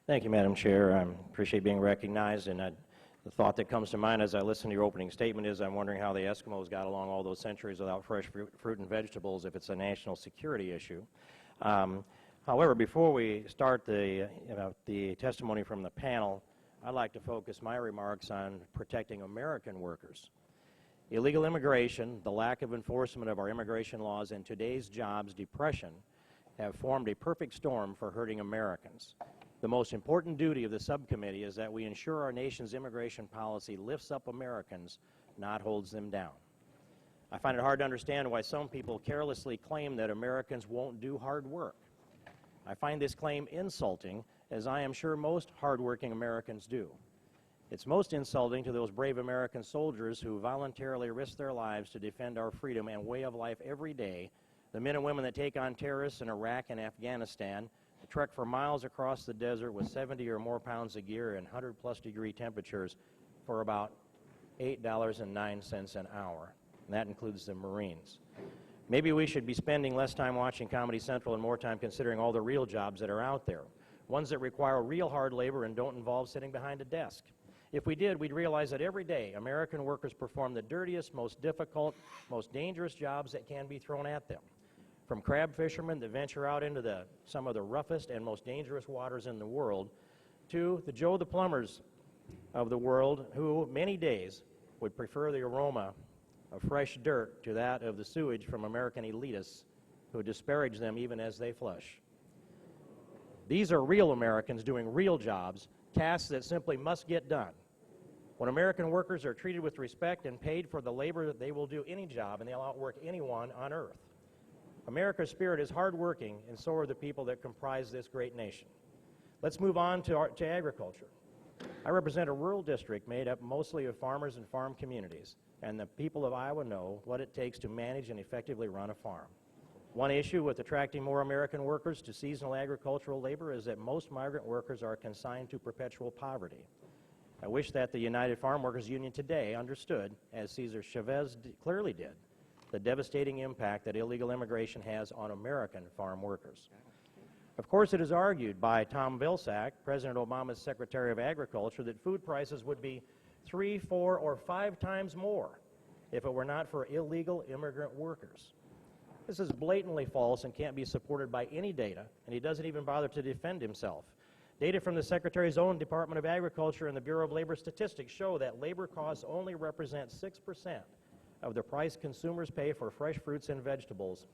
Thank you, Madam Chair. I appreciate being recognized, and the thought that comes to mind as I listen to your opening statement is I'm wondering how the Eskimos got along all those centuries without fresh fruit and vegetables if it's a national security issue. However, before we start the testimony from the panel, I'd like to focus my remarks on protecting American workers. Illegal immigration, the lack of enforcement of our immigration laws, and today's jobs depression have formed a perfect storm for hurting Americans. The most important duty of the subcommittee is that we ensure our nation's immigration policy lifts up Americans, not holds them down. I find it hard to understand why some people carelessly claim that Americans won't do hard work. I find this claim insulting, as I am sure most hardworking Americans do. It's most insulting to those brave American soldiers who voluntarily risk their lives to defend our freedom and way of life every day, the men and women that take on terrorists in Iraq and Afghanistan, to trek for miles across the desert with 70 or more pounds of gear and 100-plus degree temperatures for about $8.09 an hour. And that includes the Marines. Maybe we should be spending less time watching Comedy Central and more time considering all the real jobs that are out there, ones that require real hard labor and don't involve sitting behind a desk. If we did, we'd realize that every day American workers perform the dirtiest, most difficult, most dangerous jobs that can be thrown at them. From crab fishermen that venture out into some of the roughest and most dangerous waters in the world, to the Joe the Plumbers of the world who many days would prefer the aroma of fresh dirt to that of the sewage from American elitists who disparage them even as they flush. These are real Americans doing real jobs, tasks that simply must get done. When American workers are treated with respect and paid for the labor, that they will do any job and they'll outwork anyone on earth. America's spirit is hardworking, and so are the people that comprise this great nation. Let's move on to agriculture. I represent a rural district made up mostly of farmers and farm communities, and the people of Iowa know what it takes to manage and effectively run a farm. One issue with attracting more American workers to seasonal agricultural labor is that most migrant workers are consigned to perpetual poverty. I wish that the United Farm Workers Union today understood, as Cesar Chavez clearly did, the devastating impact that illegal immigration has on American farm workers. Of course, it is argued by Tom Vilsack, President Obama's Secretary of Agriculture, that food prices would be 3, 4, or 5 times more if it were not for illegal immigrant workers. This is blatantly false and can't be supported by any data, and he doesn't even bother to defend himself. Data from the Secretary's own Department of Agriculture and the Bureau of Labor Statistics show that labor costs only represent 6% of the price consumers pay for fresh fruits and vegetables.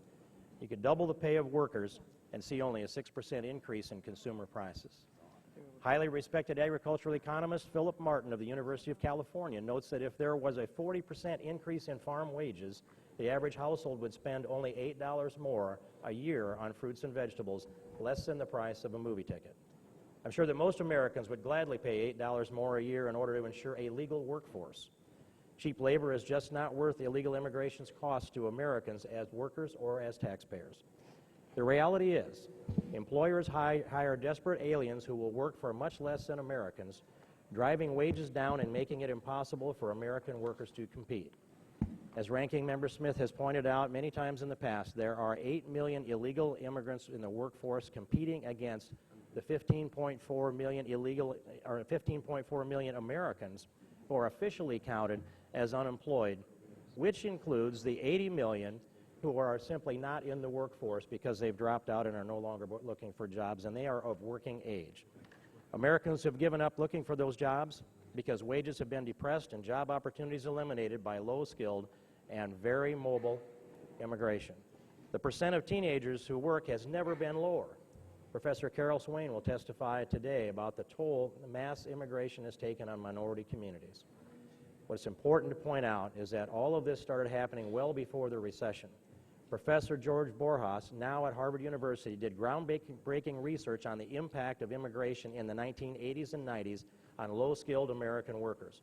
You could double the pay of workers and see only a 6% increase in consumer prices. Highly respected agricultural economist Philip Martin of the University of California notes that if there was a 40% increase in farm wages, the average household would spend only $8 more a year on fruits and vegetables, less than the price of a movie ticket. I'm sure that most Americans would gladly pay $8 more a year in order to ensure a legal workforce. Cheap labor is just not worth illegal immigration's cost to Americans as workers or as taxpayers. The reality is, employers hire desperate aliens who will work for much less than Americans, driving wages down and making it impossible for American workers to compete. As Ranking Member Smith has pointed out many times in the past, there are 8 million illegal immigrants in the workforce competing against the 15.4 million Americans who are officially counted as unemployed, which includes the 80 million who are simply not in the workforce because they've dropped out and are no longer looking for jobs, and they are of working age. Americans have given up looking for those jobs because wages have been depressed and job opportunities eliminated by low-skilled and very mobile immigration. The percent of teenagers who work has never been lower. Professor Carol Swain will testify today about the toll mass immigration has taken on minority communities. What's important to point out is that all of this started happening well before the recession. Professor George Borjas, now at Harvard University, did groundbreaking research on the impact of immigration in the 1980s and 90s on low-skilled American workers.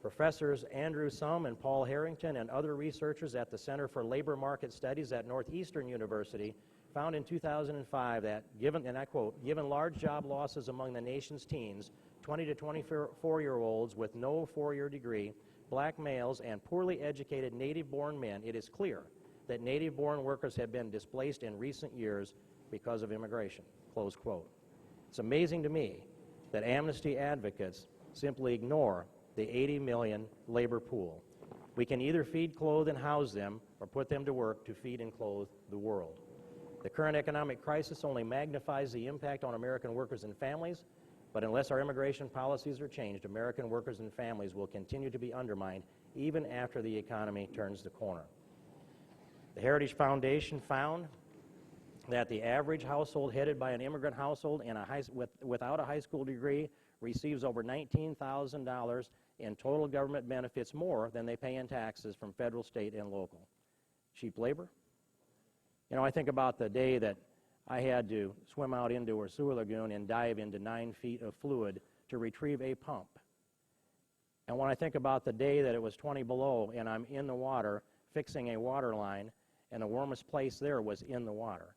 Professors Andrew Sum and Paul Harrington and other researchers at the Center for Labor Market Studies at Northeastern University found in 2005 that, given, and I quote, given large job losses among the nation's teens, 20 to 24-year-olds with no four-year degree, black males, and poorly educated native-born men, it is clear that native-born workers have been displaced in recent years because of immigration, close quote. It's amazing to me that amnesty advocates simply ignore the 80 million labor pool. We can either feed, clothe, and house them, or put them to work to feed and clothe the world. The current economic crisis only magnifies the impact on American workers and families, but unless our immigration policies are changed, American workers and families will continue to be undermined even after the economy turns the corner. The Heritage Foundation found that the average household headed by an immigrant household and without a high school degree receives over $19,000 in total government benefits more than they pay in taxes from federal, state, and local. Cheap labor? You know, I think about the day that I had to swim out into a sewer lagoon and dive into 9 feet of fluid to retrieve a pump. And when I think about the day that it was 20 below and I'm in the water fixing a water line, and the warmest place there was in the water.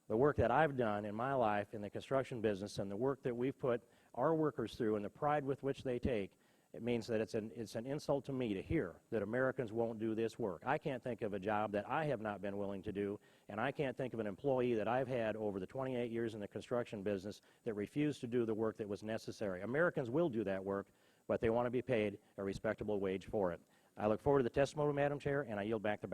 The work that I've done in my life in the construction business and the work that we've put our workers through and the pride with which they take, it means that it's an insult to me to hear that Americans won't do this work. I can't think of a job that I have not been willing to do, and I can't think of an employee that I've had over the 28 years in the construction business that refused to do the work that was necessary. Americans will do that work, but they want to be paid a respectable wage for it. I look forward to the testimony, Madam Chair, and I yield back the